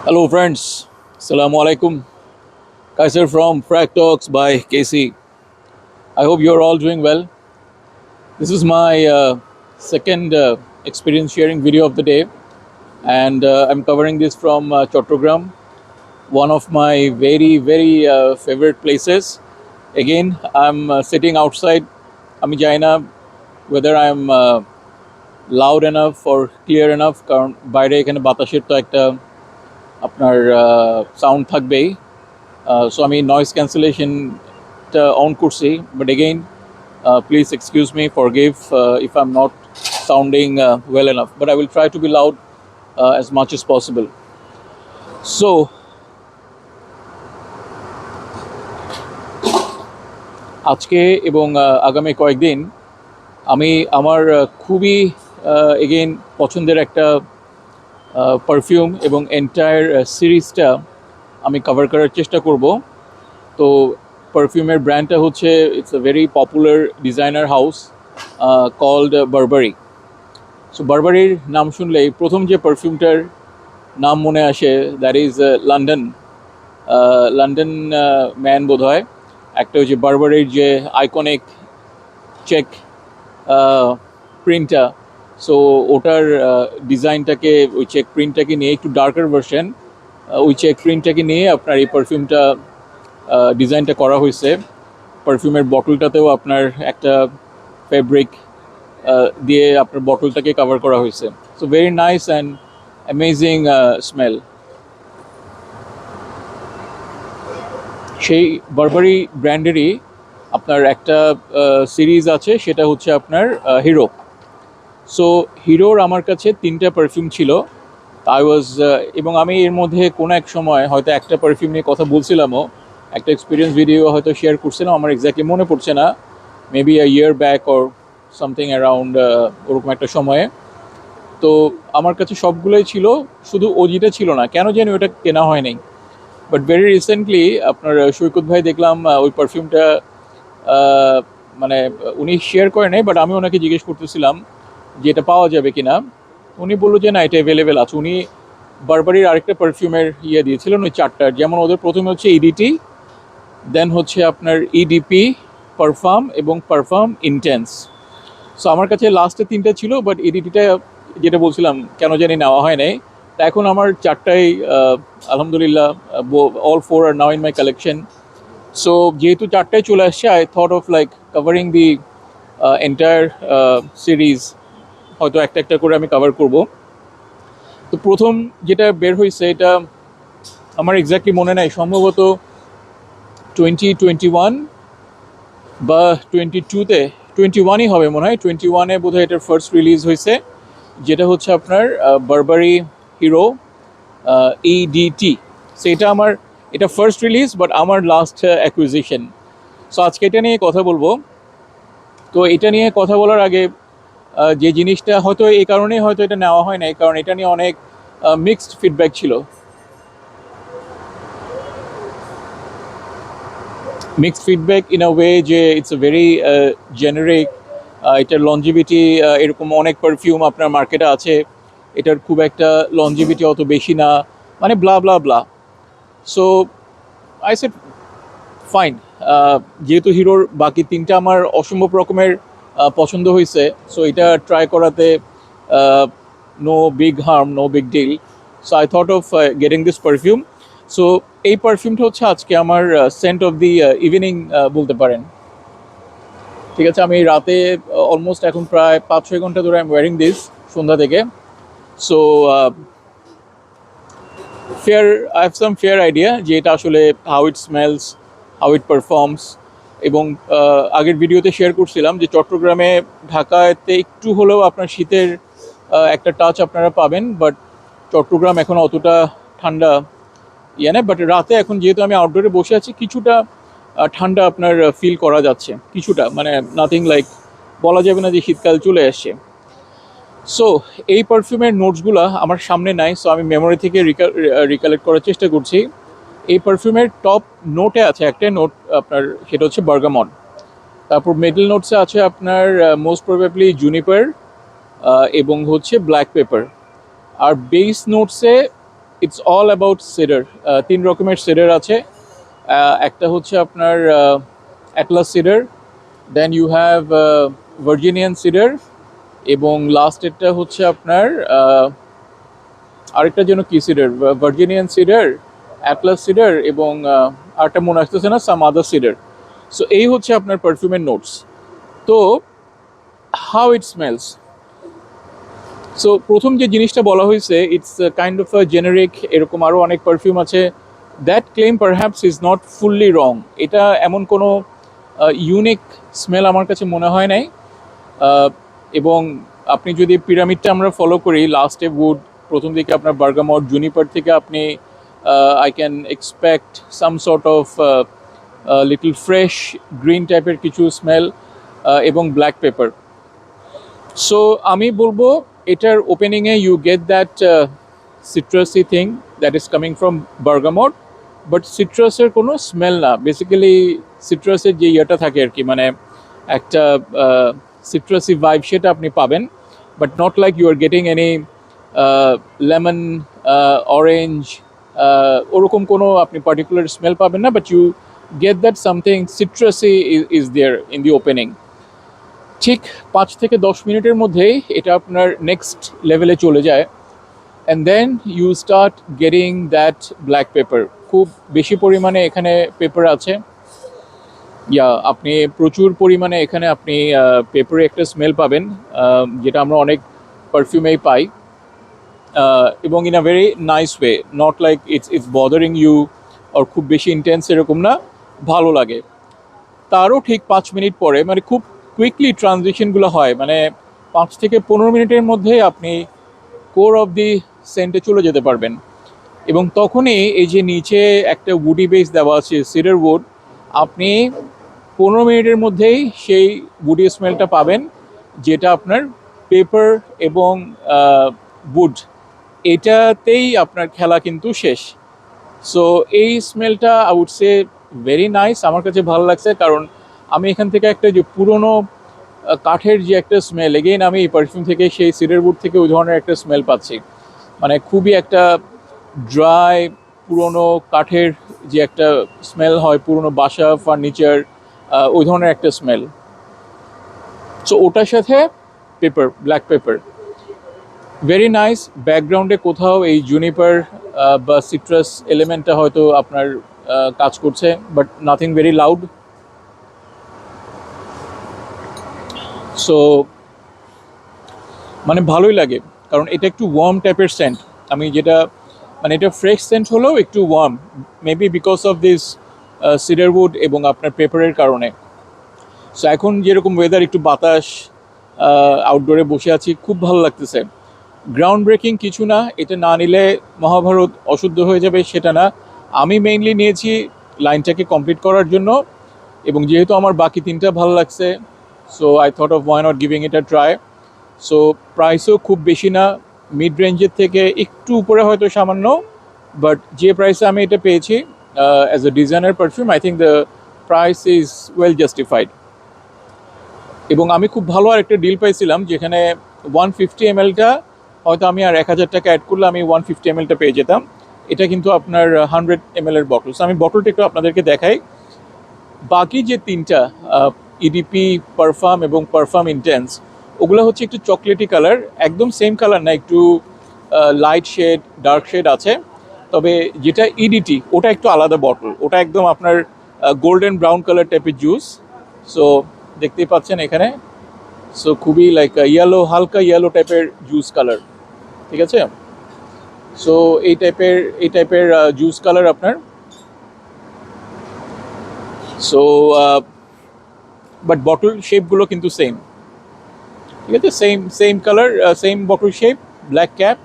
Hello, friends. Assalamu alaikum. Kaiser from Frag Talks by Casey. I hope you're all doing well. This is my second experience sharing video of the day, and I'm covering this from Chattogram, one of my very favorite places. Again, I'm sitting outside. আমি জানি না whether I'm loud enough or clear enough কারণ বাইরে এখানে বাতাসের তো একটা আপনার সাউন্ড থাকবেই সো আমি নয়েজ ক্যান্সেলেশনটা অন করছি but again please excuse me, forgive if I'm not sounding well enough, but I will try to be loud as much as possible. So আজকে এবং আগামী কয়েকদিন আমি আমার খুবই এগেইন পছন্দের একটা পারফিউম এবং এন্টায়ার সিরিজটা আমি কভার করার চেষ্টা করব। তো পারফিউমের ব্র্যান্ডটা হচ্ছে it's a very popular designer house called Burberry. সো বারবারির নাম শুনলেই প্রথম যে পারফিউমটার নাম মনে আসে দ্যাট ইজ লন্ডন। লন্ডন ম্যান বোধ হয় একটা ওই যে বারবারির যে আইকনিক চেক প্রিন্টটা, সো ওটার ডিজাইনটাকে ওই চেক প্রিন্টটাকে নিয়ে একটু ডার্কার ভার্সন, ওই চেক প্রিন্টটাকে নিয়ে আপনার এই পারফিউমটা ডিজাইনটা করা হয়েছে। পারফিউমের বটলটাতেও আপনার একটা ফেব্রিক দিয়ে আপনার বটলটাকে কভার করা হয়েছে। So very nice and amazing smell. সেই বারবারি ব্র্যান্ডেরই আপনার একটা সিরিজ আছে, সেটা হচ্ছে আপনার হিরো। সো হিরোর আমার কাছে তিনটা পারফিউম ছিল। আই ওয়াজ এবং আমি এর মধ্যে কোনো এক সময় হয়তো একটা পারফিউম নিয়ে কথা বলছিলামও, একটা এক্সপিরিয়েন্স ভিডিও হয়তো শেয়ার করছিলাম, আমার এক্স্যাক্টলি মনে পড়ছে না, maybe a year back or something around ওরকম একটা সময়ে। তো আমার কাছে সবগুলোই ছিল, শুধু ওজিটা ছিল না, কেন জানি ওটা কেনা হয় নাই। বাট ভেরি রিসেন্টলি আপনার সৈকত ভাই দেখলাম ওই পারফিউমটা মানে উনি শেয়ার করে নাই, বাট আমি ওনাকে জিজ্ঞেস করতেছিলাম যে এটা পাওয়া যাবে কিনা। উনি বললো যে না, এটা অ্যাভেলেবেল আছে। উনি বারবারির আরেকটা পারফিউমের দিয়েছিলেন ওই চারটার, যেমন ওদের প্রথমে হচ্ছে ইডিটি, দেন হচ্ছে আপনার ইডিপি, পারফার্ম এবং পারফার্ম ইন্টেন্স। সো আমার কাছে লাস্টে তিনটা ছিল, বাট ইডিটিটা যেটা বলছিলাম কেন জানি নেওয়া হয় নাই। তা এখন আমার চারটাই আলহামদুলিল্লাহ, all four are now in my collection. So যেহেতু চারটায় চলে আসছে, I thought of like covering the entire series, হয়তো একটা একটা করে আমি কভার করব। তো প্রথম যেটা বের হয়েছে এটা আমার এক্স্যাক্টলি মনে নাই, সম্ভবত 2021 বা 22-তে, 21ই হবে মনে হয়, 21-এ বোধহয় এটার ফার্স্ট রিলিজ হয়েছে, যেটা হচ্ছে আপনার বারবারি হিরো ইডিটি। সো এটা আমার, এটা ফার্স্ট রিলিজ বাট আমার লাস্ট অ্যাকুইজিশন। সো আজকে এটা নিয়ে কথা বলবো। তো এটা নিয়ে কথা বলার আগে যে জিনিসটা হয়তো এই কারণেই হয়তো এটা নেওয়া হয় না, কারণ এটা নিয়ে অনেক মিক্সড ফিডব্যাক ছিল। Mixed feedback in a way যে ইটস এ ভেরি জেনারিক, এটার লঞ্জিভিটি, এরকম অনেক পারফিউম আপনার মার্কেটে আছে, এটার খুব একটা লঞ্জিভিটি অত বেশি না, মানে ব্লা ব্লা ব্লা। সো আই সেড ফাইন, যেহেতু হিরোর বাকি তিনটা আমার অসম্ভব রকমের পছন্দ হয়েছে, সো এটা ট্রাই করাতে no big harm, no big deal. So I thought of getting this perfume. So এই পারফিউমটা হচ্ছে আজকে আমার সেন্ট অফ দি ইভিনিং বলতে পারেন। ঠিক আছে, আমি রাতে অলমোস্ট এখন প্রায় 5-6 ঘন্টা ধরে আই এম ওয়ারিং দিস, সন্ধ্যা থেকে। So fair, I have some fair idea যে এটা আসলে how it smells, how it performs. এবং আগের ভিডিওতে শেয়ার করছিলাম যে চট্টগ্রামে, ঢাকাতে একটু হলেও আপনার শীতের একটা টাচ আপনারা পাবেন, বাট চট্টগ্রাম এখন অতটা ঠান্ডা না। বাট রাতে এখন যেহেতু আমি আউটডোরে বসে আছি, কিছুটা ঠান্ডা আপনার ফিল করা যাচ্ছে, কিছুটা, মানে নাথিং লাইক, বলা যাবে না যে শীতকাল চলে আসছে। সো এই পারফিউমের নোটসগুলো আমার সামনে নাই, সো আমি মেমোরি থেকে রিকালেক্ট করার চেষ্টা করছি। এই পারফিউমের টপ নোটে আছে একটা নোট আপনার, সেটা হচ্ছে বার্গামন। তারপর মিডল নোটসে আছে আপনার মোস্ট প্রবাবলি জুনিপার এবং হচ্ছে ব্ল্যাক পেপার। আর বেস নোটসে ইটস অল অ্যাবাউট সিডার। 3 রকমের সিডার আছে। একটা হচ্ছে আপনার Atlas cedar, then you have Virginian cedar, এবং লাস্টেরটা হচ্ছে আপনার আরেকটা যেন কি cedar, Virginian cedar, Atlas cedar, এবং আরেকটা মনে আসতেছে না, সাম আদার সিডার। সো এই হচ্ছে আপনার পারফিউমের নোটস। তো হাউ ইট স্মেলস, সো প্রথম যে জিনিসটা বলা হয়েছে, it's kind of a generic, এরকম আরও অনেক পারফিউম আছে। That claim perhaps is not fully wrong. এটা এমন কোনো ইউনিক স্মেল আমার কাছে মনে হয় নাই। এবং আপনি যদি পিরামিডটা আমরা ফলো করি, লাস্টে উড, প্রথম দিকে আপনার বার্গামট, জুনিপার থেকে আপনি I can expect some sort of little fresh green টাইপের কিছু স্মেল, এবং ব্ল্যাক পেপার। সো আমি বলবো এটার ওপেনিংয়ে you get that citrusy thing that is coming from bergamot, but সিট্রাসের কোনো স্মেল না। বেসিক্যালি সিট্রাসের যে ইয়েটা থাকে আর কি, মানে একটা সিট্রাসি ভাইব, সেটা আপনি পাবেন, but not like you are getting any lemon, orange, ওরকম কোনো আপনি পার্টিকুলার স্মেল পাবেন না, but you get that something citrusy is there in the opening. ঠিক 5 থেকে 10 মিনিটের মধ্যেই এটা আপনার নেক্সট লেভেলে চলে যায়, and then you start getting that black pepper. খুব বেশি পরিমাণে এখানে পেপার আছে, আপনি প্রচুর পরিমাণে এখানে আপনি পেপারে একটা স্মেল পাবেন, যেটা আমরা অনেক পারফিউমেই পাই, এবং in a very nice way, not like it's bothering you, আর খুব বেশি ইন্টেন্স এরকম না, ভালো লাগে। তারও ঠিক 5 মিনিট পরে, মানে খুব কুইকলি ট্রানজিশনগুলো হয়, মানে 5 থেকে 15 মিনিটের মধ্যে আপনি কোর অফ দি সেন্টে চলে যেতে পারবেন। এবং তখনই এই যে নিচে একটা উডি বেস দেওয়া আছে, সিডার উড, আপনি 15 মিনিটের মধ্যেই সেই উডি স্মেলটা পাবেন, যেটা আপনার পেপার এবং উড, এটাতেই আপনার খেলা কিন্তু শেষ। সো এই স্মেলটা I would say very nice, আমার কাছে ভালো লাগছে, কারণ আমি এখান থেকে একটা যে পুরনো কাঠের যে একটা স্মেল, এগেইন আমি এই পারফিউম থেকে সেই সিডার উড থেকে ওই ধরনের একটা স্মেল পাচ্ছি, মানে খুবই একটা ড্রাই পুরনো কাঠের যে একটা স্মেল হয়, পুরনো বাসা, ফার্নিচার, ওই ধরনের একটা স্মেল। সো ওটার সাথে paper, black pepper, very nice. ব্যাকগ্রাউন্ডে কোথাও এই জুনিপার বা সিট্রাস এলিমেন্টটা হয়তো আপনার কাজ করছে, but nothing very loud. So মানে ভালোই লাগে, কারণ এটা একটু ওয়ার্ম টাইপের সেন্ট। আমি যেটা, মানে এটা ফ্রেশ সেন্ট হলেও একটু warm, maybe because of this cedar wood এবং আপনার পেপারের কারণে। সো এখন যেরকম ওয়েদার, একটু বাতাস, আউটডোরে বসে আছি, খুব ভালো লাগতেছে। গ্রাউন্ড ব্রেকিং কিছু না, এটা না নিলে মহাভারত অশুদ্ধ হয়ে যাবে সেটা না। আমি মেইনলি নিয়েছি লাইনটাকে কমপ্লিট করার জন্য, এবং যেহেতু আমার বাকি 3টা ভালো লাগছে, so I thought of why not giving it a try. So প্রাইসও খুব বেশি না, মিড রেঞ্জের থেকে একটু উপরে হয়তো সামান্য, বাট যে প্রাইসে আমি এটা পেয়েছি as a designer perfume, I think the price is well justified. এবং আমি খুব ভালো আর একটা ডিল পাইছিলাম, যেখানে 150 ml হয়তো আমি আর 1000 টাকা অ্যাড করলে আমি 150 ml পেয়ে যেতাম। এটা কিন্তু আপনার 100 ml বটল। আমি বটলটা একটু আপনাদেরকে দেখাই। বাকি যে 3টা ইডিপি, পারফাম এবং পারফাম ইন্টেন্স, ওগুলো হচ্ছে একটু চকলেটি কালার, একদম সেম কালার না, একটু লাইট শেড, ডার্ক শেড আছে। তবে যেটা ইডিটি, ওটা একটু আলাদা বটল, ওটা একদম আপনার গোল্ডেন ব্রাউন কালার টাইপের জুস। সো দেখতেই পাচ্ছেন এখানে, সো খুবই লাইক ইয়েলো, হালকা ইয়েলো টাইপের জুস কালার, ঠিক আছে। সো এই টাইপের জুস কালার আপনার। সো বাট বটল শেপগুলো কিন্তু সেম, ঠিক আছে, same colour, same bottle shape, black cap.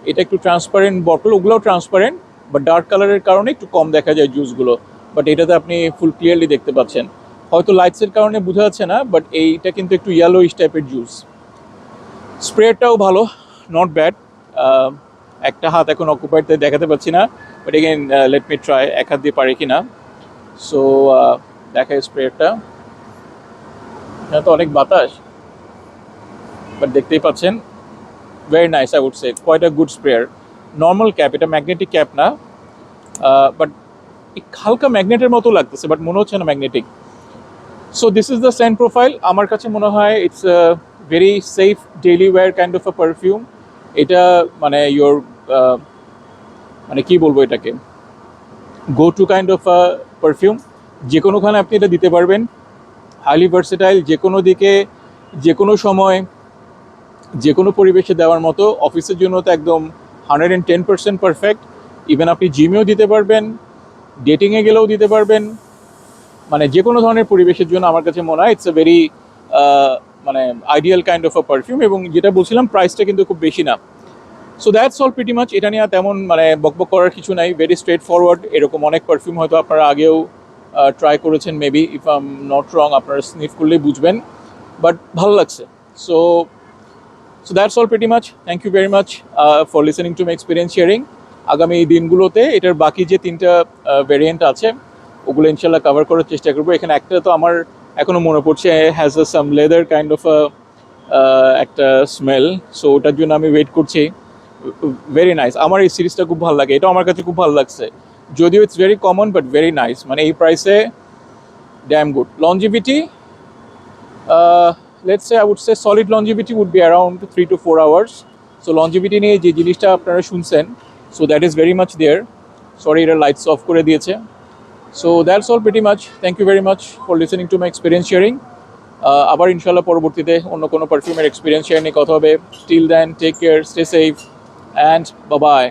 এটা একটু ট্রান্সপারেন্ট বটল, ওগুলোও ট্রান্সপারেন্ট, বাট ডার্ক কালারের কারণে একটু কম দেখা যায় জুসগুলো, বাট এটাতে আপনি ফুল ক্লিয়ারলি দেখতে পাচ্ছেন। হয়তো লাইটসের কারণে বোঝা যাচ্ছে না, বাট এইটা কিন্তু একটু ইয়েলোইশ টাইপের জুস। স্প্রেটাও ভালো, নট ব্যাড। একটা হাত এখন অকুপাইড, তাই দেখাতে পাচ্ছি না, but again let me try, এক হাত দিয়ে পারি কি না। সো দেখায় স্প্রেটা, এটা তো অনেক বাতাস, বাট দেখতেই পাচ্ছেন, very nice, I would say, quite a good sprayer. Normal cap, এটা ম্যাগনেটিক ক্যাপ না, বাট হালকা ম্যাগনেটের মতো লাগতেছে, বাট মনে হচ্ছে না magnetic. So this is the scent profile. আমার কাছে মনে হয় it's very safe daily wear kind of a perfume. এটা মানে ইয়োর মানে কী বলবো এটাকে, go to kind of a perfume. যে কোনোখানে আপনি এটা দিতে পারবেন, হাইলি ভার্সেটাইল, যে কোনো দিকে, যে কোনো সময়, যে কোনো পরিবেশে দেওয়ার মতো। অফিসের জন্য তো একদম 110% পারফেক্ট। ইভেন আপনি জিমেও দিতে পারবেন, ডেটিংয়ে গেলেও দিতে পারবেন, মানে যে কোনো ধরনের পরিবেশের জন্য আমার কাছে মনে হয় ইটস এ ভেরি মানে ideal kind of a perfume. এবং যেটা বলছিলাম, প্রাইসটা কিন্তু খুব বেশি না। So that's all pretty much. এটা নিয়ে তেমন মানে বকবক করার কিছু নাই, ভেরি স্ট্রেট ফরওয়ার্ড। এরকম অনেক পারফিউম হয়তো আপনারা আগেও ট্রাই করেছেন, maybe, if I am not wrong, আপনারা স্নিফ করলেই বুঝবেন, বাট ভালো লাগছে। So that's all pretty much. Thank you very much for listening to my experience sharing. আগামী দিনগুলোতে এটার বাকি যে 3টা ভেরিয়েন্ট আছে ওগুলো ইনশাল্লাহ কভার করার চেষ্টা করবো। এখানে একটা তো আমার এখনও মনে পড়ছে, has a some leather kind of একটা স্মেল। সো ওটার জন্য আমি ওয়েট করছি। ভেরি নাইস, আমার এই সিরিজটা খুব ভালো লাগে, এটা আমার কাছে খুব ভালো লাগছে। যদিও it's very common but very nice, মানে এই প্রাইসে dam good. Longevity, let's say I would say solid longevity would be around 3 to 4 hours. So longevity নিয়ে যে জিনিসটা আপনারা শুনছেন, so that is very much there. Sorry, এটা লাইটস অফ করে দিয়েছে। So that's all pretty much. Thank you very much for listening to my experience sharing. আবার ইনশাল্লাহ পরবর্তীতে অন্য কোনো পারফিউমের এক্সপিরিয়েন্স শেয়ার নিয়ে কথা হবে। Till then, take care, stay safe, and bye by.